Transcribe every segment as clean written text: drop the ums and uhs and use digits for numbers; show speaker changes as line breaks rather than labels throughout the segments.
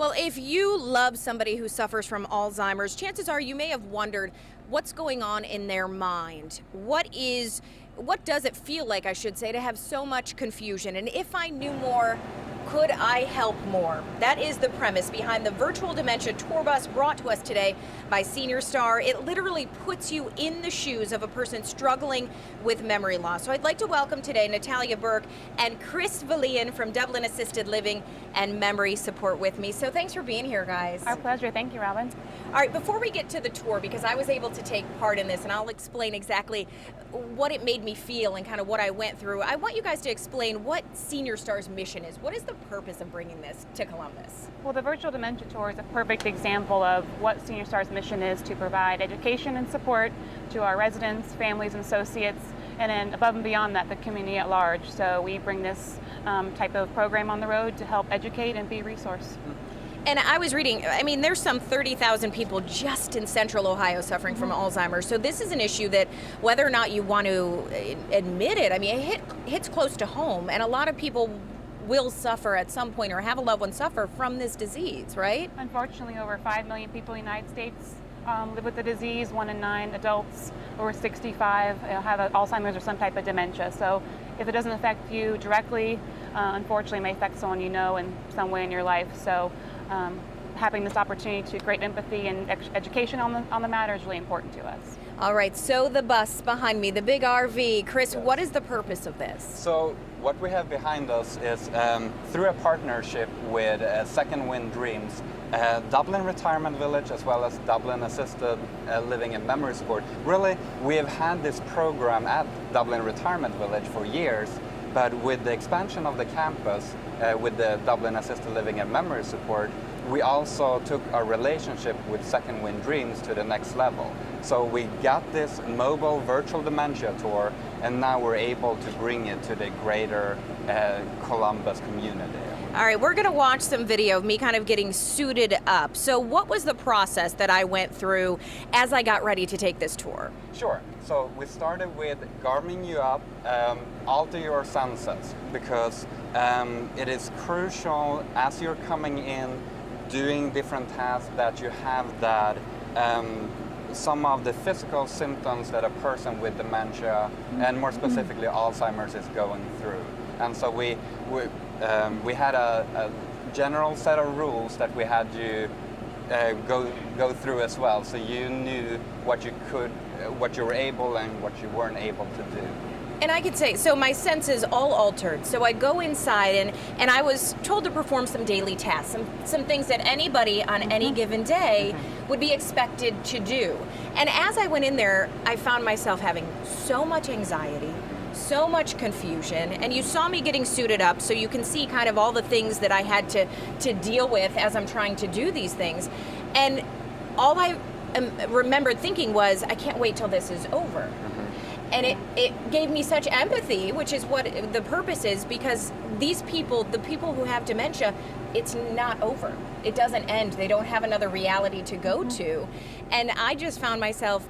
Well, if you love somebody who suffers from Alzheimer's, chances are you may have wondered what's going on in their mind. What does it feel like, I should say, to have so much confusion? And if I knew more, could I help more? That is the premise behind the virtual dementia tour bus brought to us today by Senior Star. It literally puts you in the shoes of a person struggling with memory loss. So I'd like to welcome today Natalia Burke and Chris Valian from Dublin Assisted Living and Memory Support with me. So thanks for being here, guys.
Our pleasure. Thank you, Robin.
All right, before we get to the tour, because I was able to take part in this, and I'll explain exactly what it made me feel and kind of what I went through, I want you guys to explain what Senior Star's mission is. What is the purpose of bringing this to Columbus?
Well, the virtual dementia tour is a perfect example of what Senior Star's mission is: to provide education and support to our residents, families, and associates, and then above and beyond that, the community at large. So we bring this type of program on the road to help educate and be a resource.
And I was reading, I mean, there's some 30,000 people just in central Ohio suffering from Alzheimer's. So this is an issue that, whether or not you want to admit it, I mean, it hits close to home. And a lot of people will suffer at some point, or have a loved one suffer from this disease, right?
Unfortunately, over 5 million people in the United States live with the disease. 1 in 9 adults over 65 have Alzheimer's or some type of dementia. So if it doesn't affect you directly, unfortunately, it may affect someone you know in some way in your life. So having this opportunity to create empathy and education on the matter is really important to us.
All right, so the bus behind me, the big RV. Chris, what is the purpose of this?
So what we have behind us is through a partnership with Second Wind Dreams, Dublin Retirement Village, as well as Dublin Assisted Living and Memory Support. Really, we have had this program at Dublin Retirement Village for years, but with the expansion of the campus, with the Dublin Assisted Living and Memory Support, we also took our relationship with Second Wind Dreams to the next level. So we got this mobile virtual dementia tour, and now we're able to bring it to the greater Columbus community.
All right, we're going to watch some video of me kind of getting suited up. So what was the process that I went through as I got ready to take this tour?
Sure. So we started with warming you up, alter your senses, because it is crucial as you're coming in, doing different tasks, that you have that some of the physical symptoms that a person with dementia, and more specifically Alzheimer's, is going through. And so we had a general set of rules that we had you go through as well, so you knew what you were able and what you weren't able to do.
And I could say, so my senses all altered. So I go inside and I was told to perform some daily tasks, some things that anybody on any given day would be expected to do. And as I went in there, I found myself having so much anxiety, so much confusion, and you saw me getting suited up, so you can see kind of all the things that I had to deal with as I'm trying to do these things. And all I remembered thinking was, I can't wait till this is over. And it gave me such empathy, which is what the purpose is, because these people, the people who have dementia, it's not over. It doesn't end. They don't have another reality to go to. And I just found myself,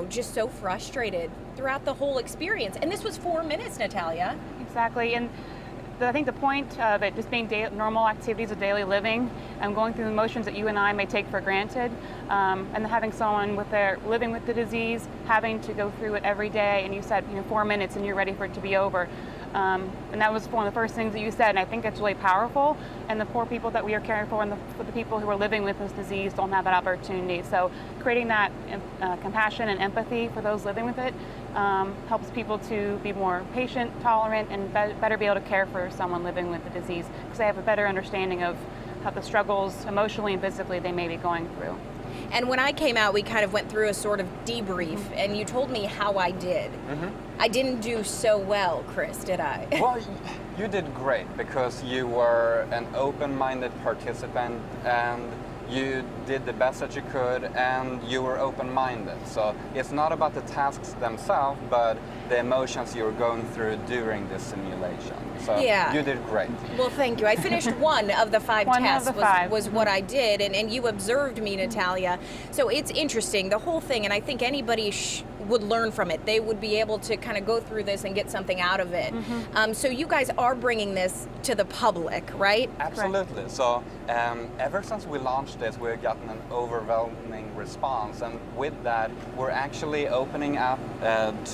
just so frustrated throughout the whole experience. And this was 4 minutes, Natalia.
Exactly. And I think the point of it just being normal activities of daily living and going through the motions that you and I may take for granted, and having someone living with the disease, having to go through it every day, and you said 4 minutes and you're ready for it to be over. And that was one of the first things that you said, and I think it's really powerful. And the poor people that we are caring for, and the people who are living with this disease, don't have that opportunity. So creating that compassion and empathy for those living with it helps people to be more patient, tolerant, and better be able to care for someone living with the disease, because they have a better understanding of how the struggles emotionally and physically they may be going through.
And when I came out, we kind of went through a sort of debrief, and you told me how I did. I didn't do so well, Chris, did I?
Well, you did great, because you were an open-minded participant, and you did the best that you could, and you were open-minded. So it's not about the tasks themselves, but the emotions you were going through during the simulations. So
Yeah.
you did great.
Well, thank you. I finished one of the 5
One of
tests
the 5.
was what I did, and you observed me, Natalia. So it's interesting, the whole thing, and I think anybody would learn from it. They would be able to kind of go through this and get something out of it. So you guys are bringing this to the public, right?
Absolutely. So ever since we launched this, we've gotten an overwhelming response, and with that, we're actually opening up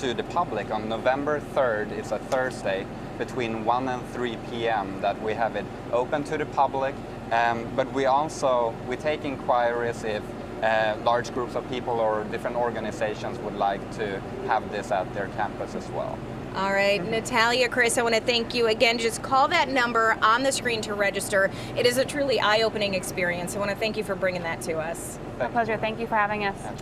to the public on November 3rd. It's a Thursday between 1 and 3 p.m. that we have it open to the public. But we take inquiries if large groups of people or different organizations would like to have this at their campus as well.
All right, Natalia, Chris, I want to thank you again. Just call that number on the screen to register. It is a truly eye-opening experience. I want to thank you for bringing that to us.
My pleasure. Thank you for having us.